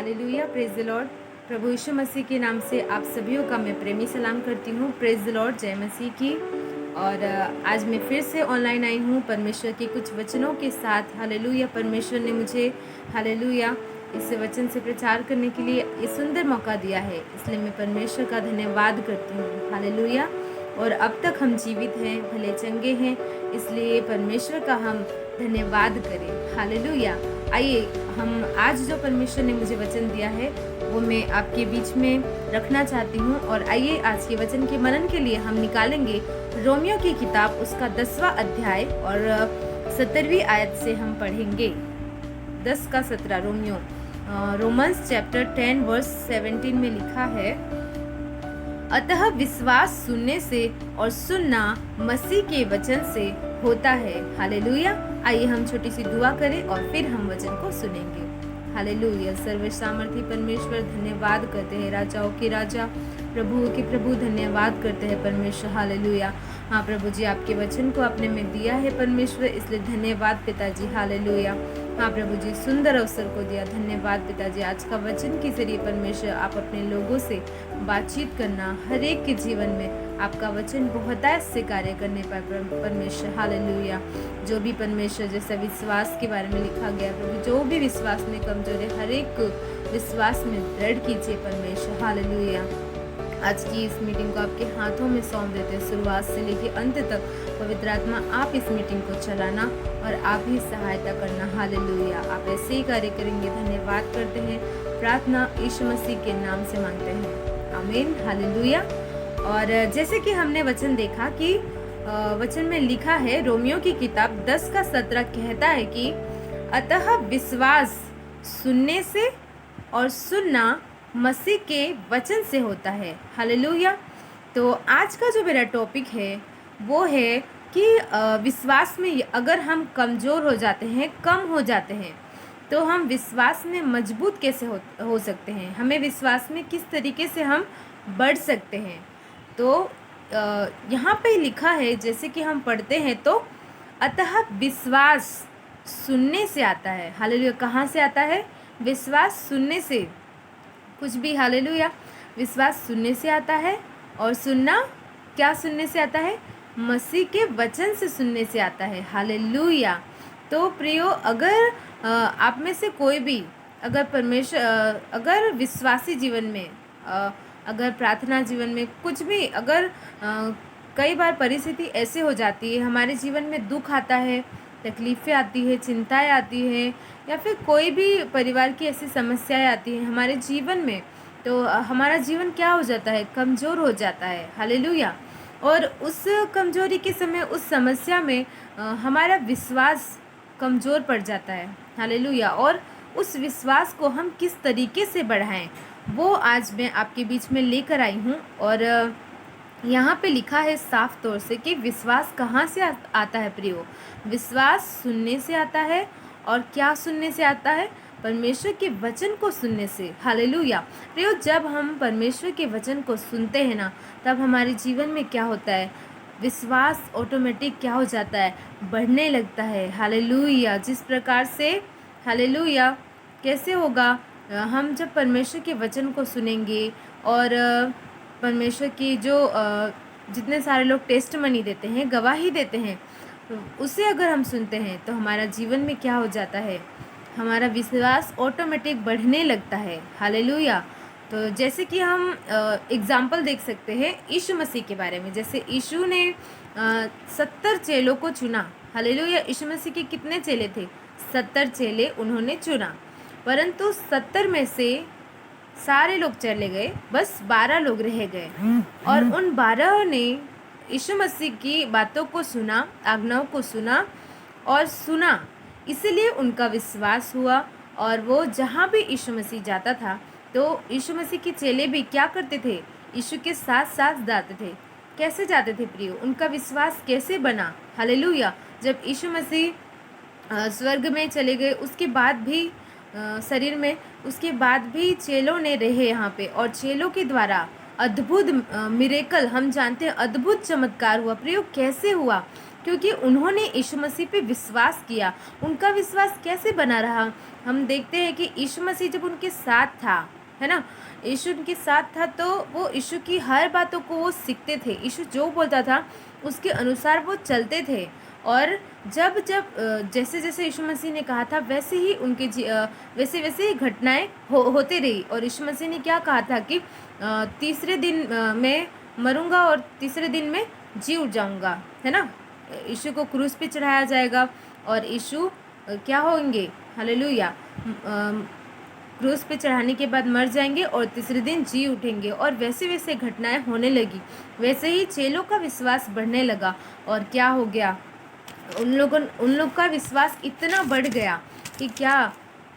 Hallelujah, praise the lord. प्रभु यीशु मसीह के नाम से आप सभी का मैं प्रेमी सलाम करती हूँ। प्रेज द लॉर्ड, जय मसीह की। और आज मैं फिर से ऑनलाइन आई हूँ परमेश्वर के कुछ वचनों के साथ। हालेलुया, परमेश्वर ने मुझे हालेलुया इस वचन से प्रचार करने के लिए ये सुंदर मौका दिया है, इसलिए मैं परमेश्वर का धन्यवाद करती हूँ। हालेलुया। और अब तक हम जीवित हैं, भले चंगे हैं, इसलिए परमेश्वर का हम धन्यवाद करें। हालेलुया। आइए, हम आज जो परमेश्वर ने मुझे वचन दिया है वो मैं आपके बीच में रखना चाहती हूँ। और आइए, आज के वचन के मनन के लिए हम निकालेंगे रोमियो की किताब, उसका 10वां अध्याय और 17वीं आयत से हम पढ़ेंगे। 10 का 17 रोमियो, रोमन्स चैप्टर 10 वर्स 17 में लिखा है, अतः विश्वास सुनने से और सुनना मसीह के वचन से होता है। हालेलुया। आइए हम छोटी सी दुआ करें और फिर हम वचन को सुनेंगे। हालेलुया। सर्व सामर्थी परमेश्वर, धन्यवाद करते हैं राजाओं के राजा, प्रभु के प्रभु, धन्यवाद करते हैं परमेश्वर। हालेलुया। हाँ प्रभु जी, आपके वचन को आपने में दिया है परमेश्वर, इसलिए धन्यवाद पिताजी। हालेलुया। हाँ प्रभु जी, सुंदर अवसर को दिया, धन्यवाद पिताजी। आज का वचन के जरिए परमेश्वर आप अपने लोगों से बातचीत करना, हर एक के जीवन में आपका वचन बहुतायत से कार्य करने पर परमेश्वर। हालेलुया। जो भी परमेश्वर जैसे विश्वास के बारे में लिखा गया प्रभु, जो भी विश्वास में कमजोर है, हर एक विश्वास में दृढ़ कीजिए परमेश्वर। हालेलुया। आज की इस मीटिंग को आपके हाथों में सौंप देते हैं, शुरुआत से लेकर अंत तक। पवित्र आत्मा, आप इस मीटिंग को चलाना और आप ही सहायता करना। हालेलुया। आप ऐसे ही कार्य करेंगे, धन्यवाद करते हैं। प्रार्थना यीशु मसीह के नाम से मांगते हैं, आमीन। हालेलुया। और जैसे कि हमने वचन देखा कि वचन में लिखा है, रोमियो की किताब 10 का 17 कहता है कि अतः विश्वास सुनने से और सुनना मसीह के वचन से होता है। हालेलुया। तो आज का जो मेरा टॉपिक है वो है कि विश्वास में अगर हम कमज़ोर हो जाते हैं, कम हो जाते हैं, तो हम विश्वास में मजबूत कैसे हो सकते हैं, हमें विश्वास में किस तरीके से हम बढ़ सकते हैं। तो यहाँ पे लिखा है, जैसे कि हम पढ़ते हैं, तो अतः विश्वास सुनने से आता है। हालेलुया। कहाँ से आता है? विश्वास सुनने से, कुछ भी। हालेलुया। विश्वास सुनने से आता है और सुनना क्या सुनने से आता है? मसीह के वचन से सुनने से आता है। हालेलुया। तो प्रियो, अगर आप में से कोई भी अगर परमेश्वर अगर विश्वासी जीवन में अगर प्रार्थना जीवन में कुछ भी अगर कई बार परिस्थिति ऐसे हो जाती है, हमारे जीवन में दुख आता है, तकलीफ़ें आती है, चिंताएं आती है, या फिर कोई भी परिवार की ऐसी समस्याएं आती हैं हमारे जीवन में, तो हमारा जीवन क्या हो जाता है? कमज़ोर हो जाता है। हालेलुया। और उस कमज़ोरी के समय, उस समस्या में हमारा विश्वास कमज़ोर पड़ जाता है। हालेलुया। और उस विश्वास को हम किस तरीके से बढ़ाएं, वो आज मैं आपके बीच में लेकर आई हूँ। और यहाँ पे लिखा है साफ तौर से कि विश्वास कहाँ से आता है प्रियो? विश्वास सुनने से आता है। और क्या सुनने से आता है? परमेश्वर के वचन को सुनने से। हालेलुया। प्रियो, जब हम परमेश्वर के वचन को सुनते हैं ना, तब हमारे जीवन में क्या होता है? विश्वास ऑटोमेटिक क्या हो जाता है? बढ़ने लगता है। हालेलुया। जिस प्रकार से, हालेलुया, कैसे होगा? हम जब परमेश्वर के वचन को सुनेंगे और परमेश्वर की जो जितने सारे लोग टेस्टमनी देते हैं, गवाही देते हैं, उसे अगर हम सुनते हैं तो हमारा जीवन में क्या हो जाता है? हमारा विश्वास ऑटोमेटिक बढ़ने लगता है। हालेलुया। तो जैसे कि हम एग्जाम्पल देख सकते हैं यीशु मसीह के बारे में। जैसे यीशु ने 70 चेलों को चुना। हालेलुया। यीशु मसीह के कितने चेले थे? 70 चेले उन्होंने चुना, परंतु 70 में से सारे लोग चले गए, बस 12 लोग रह गए। और उन 12 ने यीशु मसीह की बातों को सुना, आज्ञाओं को सुना और सुना, इसलिए उनका विश्वास हुआ। और वो जहाँ भी यीशु मसीह जाता था, तो यीशु मसीह के चेले भी क्या करते थे? यीशु के साथ साथ जाते थे। कैसे जाते थे प्रियो? उनका विश्वास कैसे बना? हालेलुया। जब यीशु मसीह स्वर्ग में चले गए, उसके बाद भी शरीर में, उसके बाद भी चेलों ने रहे यहाँ पे, और चेलों के द्वारा अद्भुत मिरेकल, हम जानते हैं अद्भुत चमत्कार हुआ। प्रयोग कैसे हुआ? क्योंकि उन्होंने यीशु मसीह पे विश्वास किया। उनका विश्वास कैसे बना रहा? हम देखते हैं कि यीशु मसीह जब उनके साथ था, है ना, यीशु उनके साथ था तो वो यीशु की हर बातों को वो सीखते थे। यीशु जो बोलता था उसके अनुसार वो चलते थे। और जब जब जैसे जैसे यीशु मसीह ने कहा था वैसे ही उनके वैसे वैसे ही घटनाएं होते रही। और यीशु मसीह ने क्या कहा था कि तीसरे दिन मैं मरूंगा और तीसरे दिन में जी उठ जाऊंगा, है ना। यीशु को क्रूस पे चढ़ाया जाएगा और यीशु क्या होंगे? हालेलुया। क्रूस पे चढ़ाने के बाद मर जाएंगे और तीसरे दिन जी उठेंगे। और वैसे वैसे घटनाएं होने लगी। वैसे ही चेलों का विश्वास बढ़ने लगा। और क्या हो गया? उन लोग का विश्वास इतना बढ़ गया कि क्या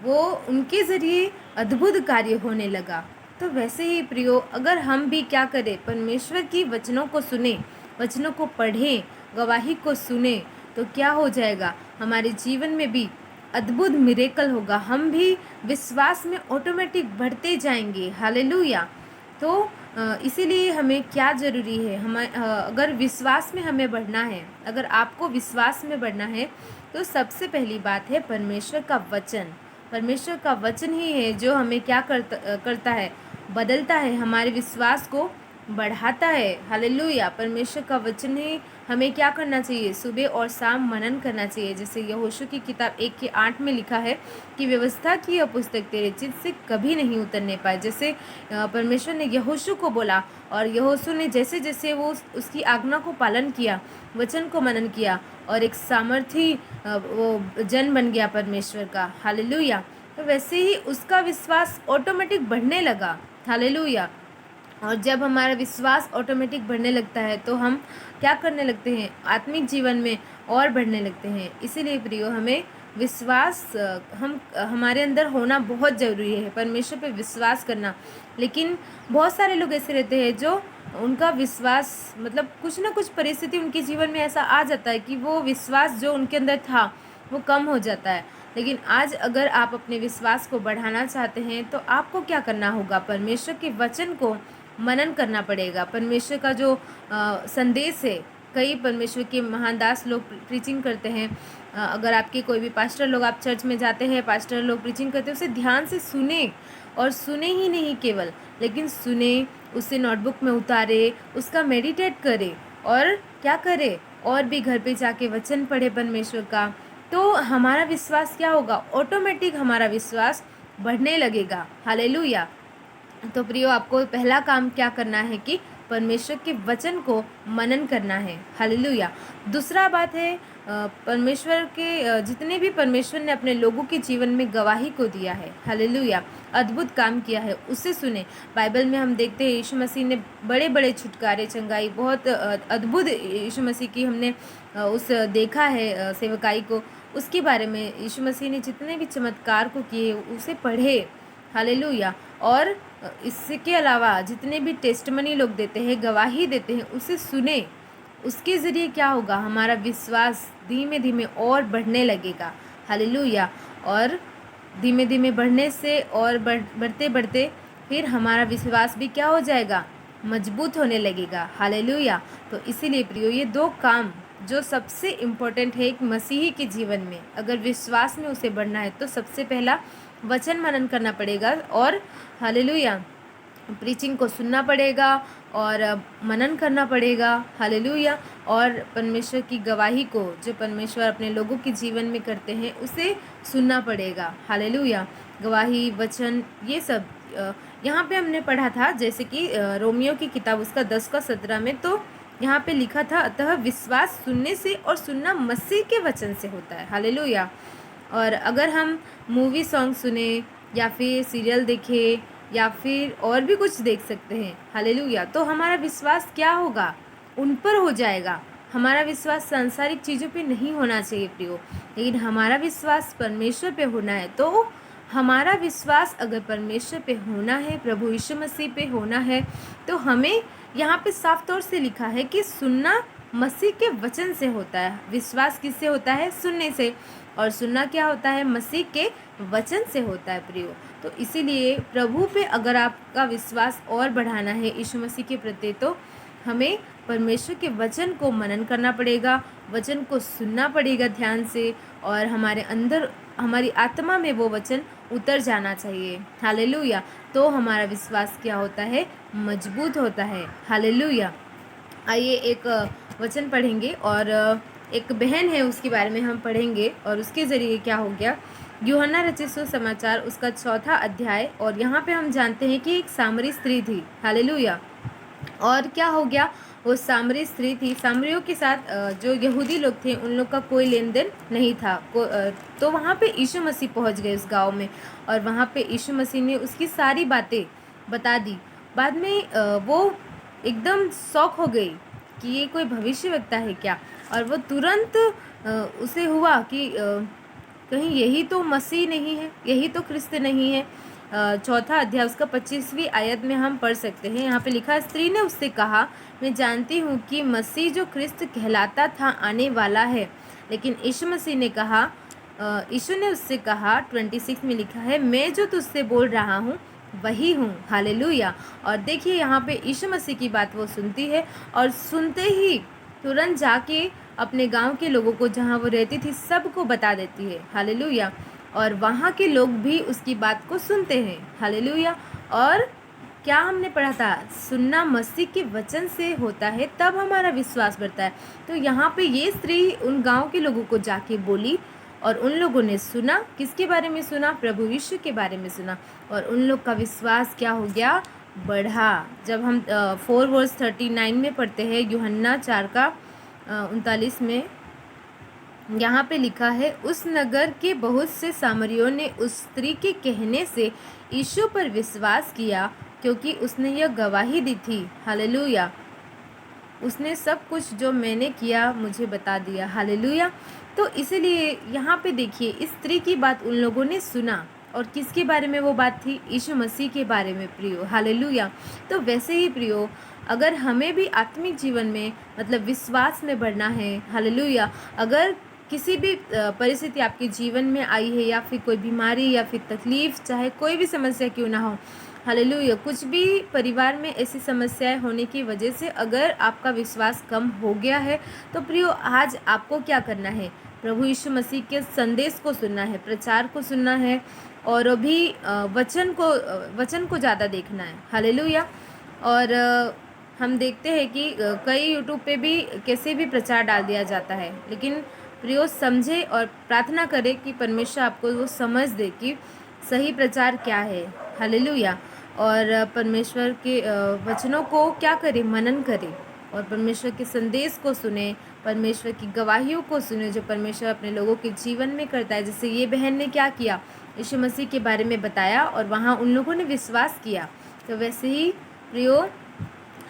वो उनके ज़रिए अद्भुत कार्य होने लगा। तो वैसे ही प्रियो, अगर हम भी क्या करें? परमेश्वर की वचनों को सुने, वचनों को पढ़ें, गवाही को सुने, तो क्या हो जाएगा? हमारे जीवन में भी अद्भुत मिरेकल होगा। हम भी विश्वास में ऑटोमेटिक बढ़ते जाएंगे। हालेलुया। तो इसीलिए हमें क्या ज़रूरी है? अगर विश्वास में हमें बढ़ना है, अगर आपको विश्वास में बढ़ना है, तो सबसे पहली बात है परमेश्वर का वचन। परमेश्वर का वचन ही है जो हमें क्या करता है? बदलता है, हमारे विश्वास को बढ़ाता है। हालेलुया। परमेश्वर का वचन ही हमें क्या करना चाहिए? सुबह और शाम मनन करना चाहिए। जैसे यहोशू की किताब 1:8 में लिखा है कि व्यवस्था की यह पुस्तक तेरे चित्त से कभी नहीं उतरने पाए। जैसे परमेश्वर ने यहोशू को बोला और यहोशू ने जैसे जैसे वो उसकी आज्ञा को पालन किया, वचन को मनन किया, और एक सामर्थी वो जन बन गया परमेश्वर का। हालेलुया। तो वैसे ही उसका विश्वास ऑटोमेटिक बढ़ने लगा। हालेलुया। और जब हमारा विश्वास ऑटोमेटिक बढ़ने लगता है तो हम क्या करने लगते हैं? आत्मिक जीवन में और बढ़ने लगते हैं। इसीलिए प्रियो, हमें विश्वास हमारे अंदर होना बहुत ज़रूरी है, परमेश्वर पे विश्वास करना। लेकिन बहुत सारे लोग ऐसे रहते हैं जो उनका विश्वास, मतलब कुछ ना कुछ परिस्थिति उनके जीवन में ऐसा आ जाता है कि वो विश्वास जो उनके अंदर था वो कम हो जाता है। लेकिन आज अगर आप अपने विश्वास को बढ़ाना चाहते हैं तो आपको क्या करना होगा? परमेश्वर के वचन को मनन करना पड़ेगा। परमेश्वर का जो संदेश है, कई परमेश्वर के महान दास लोग प्रीचिंग करते हैं। अगर आपके कोई भी पास्टर लोग, आप चर्च में जाते हैं, पास्टर लोग प्रीचिंग करते हैं, उसे ध्यान से सुने। और सुने ही नहीं केवल, लेकिन सुने, उसे नोटबुक में उतारे, उसका मेडिटेट करे, और क्या करे? और भी घर पे जाके वचन पढ़े परमेश्वर का। तो हमारा विश्वास क्या होगा? ऑटोमेटिक हमारा विश्वास बढ़ने लगेगा। हालेलुया। तो प्रियो, आपको पहला काम क्या करना है कि परमेश्वर के वचन को मनन करना है। हालेलुया। दूसरा बात है, परमेश्वर के जितने भी परमेश्वर ने अपने लोगों के जीवन में गवाही को दिया है, हालेलुया, अद्भुत काम किया है, उसे सुने। बाइबल में हम देखते हैं यीशु मसीह ने बड़े बड़े छुटकारे, चंगाई, बहुत अद्भुत यीशु मसीह की हमने उस देखा है सेवकाई को। उसके बारे में यीशु मसीह ने जितने भी चमत्कार को किए उसे पढ़े। हालेलुया। और इसके अलावा जितने भी टेस्टमनी लोग देते हैं, गवाही देते हैं, उसे सुने। उसके ज़रिए क्या होगा? हमारा विश्वास धीमे धीमे और बढ़ने लगेगा। हालेलुया। और धीमे धीमे बढ़ने से और बढ़ते बढ़ते फिर हमारा विश्वास भी क्या हो जाएगा? मजबूत होने लगेगा। हालेलुया। तो इसीलिए प्रियो, ये दो काम जो सबसे इम्पोर्टेंट है एक मसीही के जीवन में, अगर विश्वास में उसे बढ़ना है तो सबसे पहला वचन मनन करना पड़ेगा, और हालेलुया, प्रीचिंग को सुनना पड़ेगा और मनन करना पड़ेगा। हालेलुया। और परमेश्वर की गवाही को, जो परमेश्वर अपने लोगों के जीवन में करते हैं, उसे सुनना पड़ेगा। हालेलुया। गवाही, वचन, ये सब यहाँ पे हमने पढ़ा था, जैसे कि रोमियो की किताब उसका 10:17 में, तो यहाँ पे लिखा था, अतः विश्वास सुनने से और सुनना मसीह के वचन से होता है। हालेलुया। और अगर हम मूवी सॉन्ग सुने या फिर सीरियल देखें या फिर और भी कुछ देख सकते हैं, हालेलुया, तो हमारा विश्वास क्या होगा? उन पर हो जाएगा। हमारा विश्वास सांसारिक चीज़ों पे नहीं होना चाहिए प्रियो, लेकिन हमारा विश्वास परमेश्वर पे होना है। तो हमारा विश्वास अगर परमेश्वर पे होना है, प्रभु यीशु मसीह पे होना है, तो हमें यहाँ पे साफ तौर से लिखा है कि सुनना मसीह के वचन से होता है। विश्वास किससे होता है? सुनने से। और सुनना क्या होता है? मसीह के वचन से होता है प्रियो। तो इसीलिए प्रभु पे अगर आपका विश्वास और बढ़ाना है यीशु मसीह के प्रति, तो हमें परमेश्वर के वचन को मनन करना पड़ेगा, वचन को सुनना पड़ेगा ध्यान से, और हमारे अंदर, हमारी आत्मा में वो वचन उतर जाना चाहिए। हालेलुया। तो हमारा विश्वास क्या होता है? मजबूत होता है। हालेलुया। आइए एक वचन पढ़ेंगे, और एक बहन है उसके बारे में हम पढ़ेंगे, और उसके ज़रिए क्या हो गया। यूहन्ना रचित सुसमाचार उसका 4था अध्याय, और यहाँ पे हम जानते हैं कि एक सामरी स्त्री थी। हालेलुया। और क्या हो गया, वो सामरी स्त्री थी। सामरियों के साथ जो यहूदी लोग थे उन लोग का कोई लेन देन नहीं था। तो वहाँ पे यीशु मसीह पहुँच गए उस गांव में, और वहाँ पे यीशु मसीह ने उसकी सारी बातें बता दी। बाद में वो एकदम शॉक हो गई कि ये कोई भविष्यवक्ता है क्या, और वो तुरंत उसे हुआ कि कहीं यही तो मसीह नहीं है, यही तो ख्रिस्त नहीं है। 4था अध्याय उसका 25वीं आयत में हम पढ़ सकते हैं। यहाँ पे लिखा, स्त्री ने उससे कहा, मैं जानती हूँ कि मसीह जो ख्रिस्त कहलाता था आने वाला है। लेकिन यीशु मसीह ने कहा, यीशु ने उससे कहा, 26 में लिखा है, मैं जो तुझसे बोल रहा हूँ वही हूँ। हालेलुया। और देखिए यहाँ पे यीशु मसीह की बात वो सुनती है, और सुनते ही तुरंत जाके अपने गांव के लोगों को, जहाँ वो रहती थी, सबको बता देती है। हालेलुया। और वहाँ के लोग भी उसकी बात को सुनते हैं। हालेलुया। और क्या हमने पढ़ा था? सुनना मसीह के वचन से होता है, तब हमारा विश्वास बढ़ता है। तो यहाँ पे ये स्त्री उन गांव के लोगों को जाके बोली, और उन लोगों ने सुना। किसके बारे में सुना? प्रभु यीशु के बारे में सुना। और उन लोग का विश्वास क्या हो गया? बढ़ा। जब हम 4:39 में पढ़ते हैं, यूहन्ना 4 का 39 में, यहाँ पे लिखा है, उस नगर के बहुत से सामरियों ने उस स्त्री के कहने से यीशु पर विश्वास किया, क्योंकि उसने यह गवाही दी थी। हालेलुया। उसने सब कुछ जो मैंने किया मुझे बता दिया। हालेलुया। तो इसीलिए यहाँ पे देखिए, इस स्त्री की बात उन लोगों ने सुना, और किसके बारे में वो बात थी? यीशु मसीह के बारे में प्रियो। हालेलुया। तो वैसे ही प्रियो, अगर हमें भी आत्मिक जीवन में, मतलब विश्वास में बढ़ना है, हालेलुया, अगर किसी भी परिस्थिति आपके जीवन में आई है, या फिर कोई बीमारी या फिर तकलीफ, चाहे कोई भी समस्या क्यों ना हो, हालेलुया, कुछ भी परिवार में ऐसी समस्याएं होने की वजह से अगर आपका विश्वास कम हो गया है, तो प्रियो आज आपको क्या करना है? प्रभु यीशु मसीह के संदेश को सुनना है, प्रचार को सुनना है, और भी वचन को ज़्यादा देखना है। हालेलुया। और हम देखते हैं कि कई यूट्यूब पे भी कैसे भी प्रचार डाल दिया जाता है, लेकिन प्रियो समझे और प्रार्थना करे कि परमेश्वर आपको वो समझ दे कि सही प्रचार क्या है। हालेलुया। और परमेश्वर के वचनों को क्या करे? मनन करे, और परमेश्वर के संदेश को सुने, परमेश्वर की गवाहियों को सुने, जो परमेश्वर अपने लोगों के जीवन में करता है। जैसे ये बहन ने क्या किया? यीशु मसीह के बारे में बताया, और वहाँ उन लोगों ने विश्वास किया। तो वैसे ही प्रियो,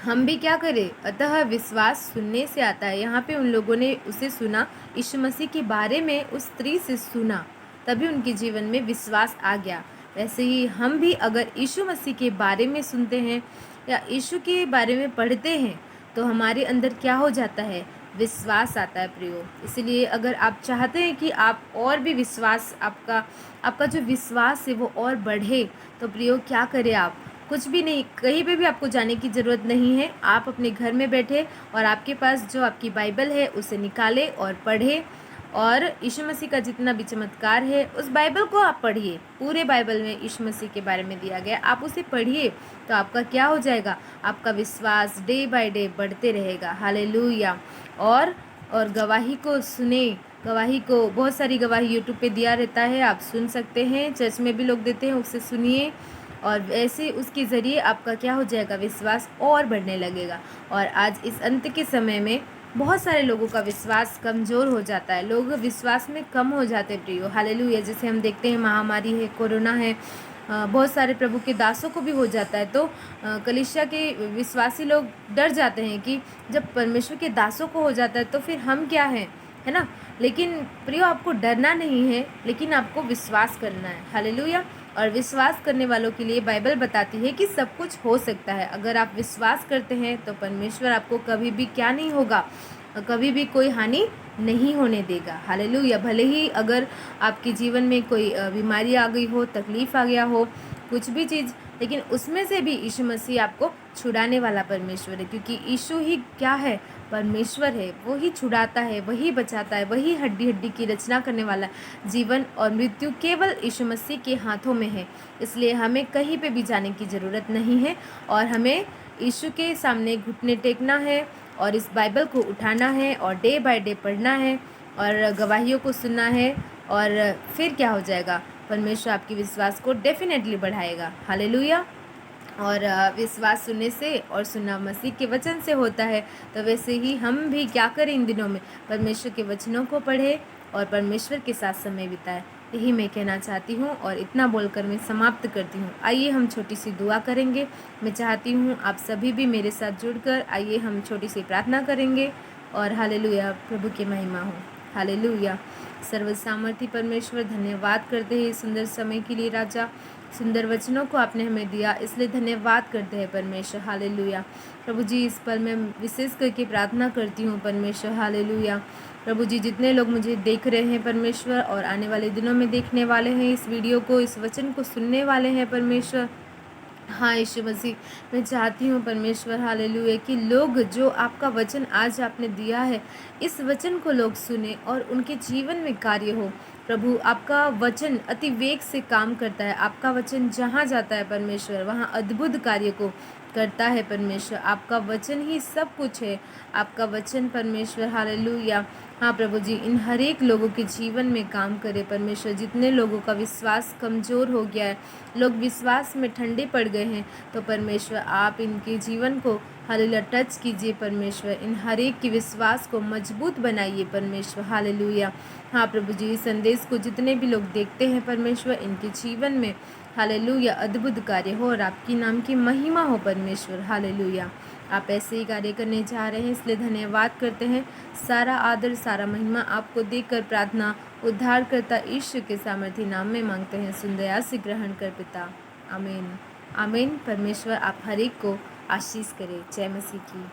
हम भी क्या करें? अतः विश्वास सुनने से आता है। यहाँ पे उन लोगों ने उसे सुना, यीशु मसीह के बारे में उस स्त्री से सुना, तभी उनके जीवन में विश्वास आ गया। वैसे ही हम भी अगर यीशु मसीह के बारे में सुनते हैं, या यीशु के बारे में पढ़ते हैं, तो हमारे अंदर क्या हो जाता है? विश्वास आता है प्रियो। इसलिए अगर आप चाहते हैं कि आप और भी विश्वास, आपका जो विश्वास है वो और बढ़े, तो प्रियो क्या करें? आप कुछ भी नहीं, कहीं पे भी आपको जाने की ज़रूरत नहीं है। आप अपने घर में बैठे, और आपके पास जो आपकी बाइबल है उसे निकालें और पढ़ें, और यीशु मसीह का जितना भी चमत्कार है उस बाइबल को आप पढ़िए। पूरे बाइबल में यीशु मसीह के बारे में दिया गया, आप उसे पढ़िए, तो आपका क्या हो जाएगा? आपका विश्वास डे बाय डे बढ़ते रहेगा। हालेलुया। और गवाही को सुने, गवाही को, बहुत सारी गवाही यूट्यूब पे दिया रहता है, आप सुन सकते हैं, चर्च में भी लोग देते हैं, उससे सुनिए, और ऐसे उसके ज़रिए आपका क्या हो जाएगा? विश्वास और बढ़ने लगेगा। और आज इस अंत के समय में बहुत सारे लोगों का विश्वास कमज़ोर हो जाता है, लोग विश्वास में कम हो जाते हैं प्रियो। हालेलुया। जैसे हम देखते हैं, महामारी है, कोरोना है, बहुत सारे प्रभु के दासों को भी हो जाता है। तो कलीसिया के विश्वासी लोग डर जाते हैं कि जब परमेश्वर के दासों को हो जाता है तो फिर हम क्या हैं, है ना। लेकिन प्रियो, आपको डरना नहीं है, लेकिन आपको विश्वास करना है। हालेलुया। और विश्वास करने वालों के लिए बाइबल बताती है कि सब कुछ हो सकता है। अगर आप विश्वास करते हैं तो परमेश्वर आपको कभी भी क्या नहीं होगा, कभी भी कोई हानि नहीं होने देगा। हालेलुया। भले ही अगर आपके जीवन में कोई बीमारी आ गई हो, तकलीफ़ आ गया हो, कुछ भी चीज़ लेकिन उसमें से भी यीशु मसीह आपको छुड़ाने वाला परमेश्वर है, क्योंकि यीशु ही क्या है, परमेश्वर है। वो ही छुड़ाता है, वही बचाता है, वही हड्डी हड्डी की रचना करने वाला। जीवन और मृत्यु केवल यीशु मसीह के हाथों में है, इसलिए हमें कहीं पे भी जाने की ज़रूरत नहीं है और हमें यीशु के सामने घुटने टेकना है और इस बाइबल को उठाना है और डे बाय डे पढ़ना है और गवाहियों को सुनना है। और फिर क्या हो जाएगा, परमेश्वर आपके विश्वास को डेफिनेटली बढ़ाएगा। हालेलुया। और विश्वास सुनने से और सुनना मसीह के वचन से होता है। तो वैसे ही हम भी क्या करें, इन दिनों में परमेश्वर के वचनों को पढ़े और परमेश्वर के साथ समय बिताए। यही मैं कहना चाहती हूँ और इतना बोलकर मैं समाप्त करती हूँ। आइए हम छोटी सी दुआ करेंगे। मैं चाहती हूँ आप सभी भी मेरे साथ जुड़कर आइए हम छोटी सी प्रार्थना करेंगे और हालेलुया, प्रभु की महिमा हो। हालेलुया। सर्व सामर्थी परमेश्वर, धन्यवाद करते हैं सुंदर समय के लिए राजा। सुंदर वचनों को आपने हमें दिया, इसलिए धन्यवाद करते हैं परमेश्वर। हालेलुया। प्रभु जी, इस पल मैं विशेष करके प्रार्थना करती हूँ परमेश्वर। हालेलुया। प्रभु जी, जितने लोग मुझे देख रहे हैं परमेश्वर और आने वाले दिनों में देखने वाले हैं इस वीडियो को, इस वचन को सुनने वाले हैं परमेश्वर, हाँ यीशु मसीह, मैं चाहती हूँ परमेश्वर हालेलुया कि लोग जो आपका वचन आज आपने दिया है, इस वचन को लोग सुने और उनके जीवन में कार्य हो। प्रभु, आपका वचन अति वेग से काम करता है। आपका वचन जहाँ जाता है परमेश्वर, वहाँ अद्भुत कार्य को करता है परमेश्वर। आपका वचन ही सब कुछ है। आपका वचन परमेश्वर हालेलुया, हाँ प्रभु जी, इन हर एक लोगों के जीवन में काम करे परमेश्वर। जितने लोगों का विश्वास कमज़ोर हो गया है, लोग विश्वास में ठंडे पड़ गए हैं, तो परमेश्वर आप इनके जीवन को हालेलुया टच कीजिए परमेश्वर। इन हर एक के विश्वास को मजबूत बनाइए परमेश्वर। हालेलुया, हाँ प्रभु जी, इस संदेश को जितने भी लोग देखते हैं परमेश्वर, इनके जीवन में हालेलुया अद्भुत कार्य हो और आपकी नाम की महिमा हो परमेश्वर। हालेलुया, आप ऐसे ही कार्य करने जा रहे हैं, इसलिए धन्यवाद करते हैं। सारा आदर सारा महिमा आपको देकर प्रार्थना उद्धारकर्ता ईश्वर के सामर्थी नाम में मांगते हैं। सुंदर से ग्रहण कर पिता, आमीन। आमीन। परमेश्वर आप हर एक को आशीष करे। जय मसीह की।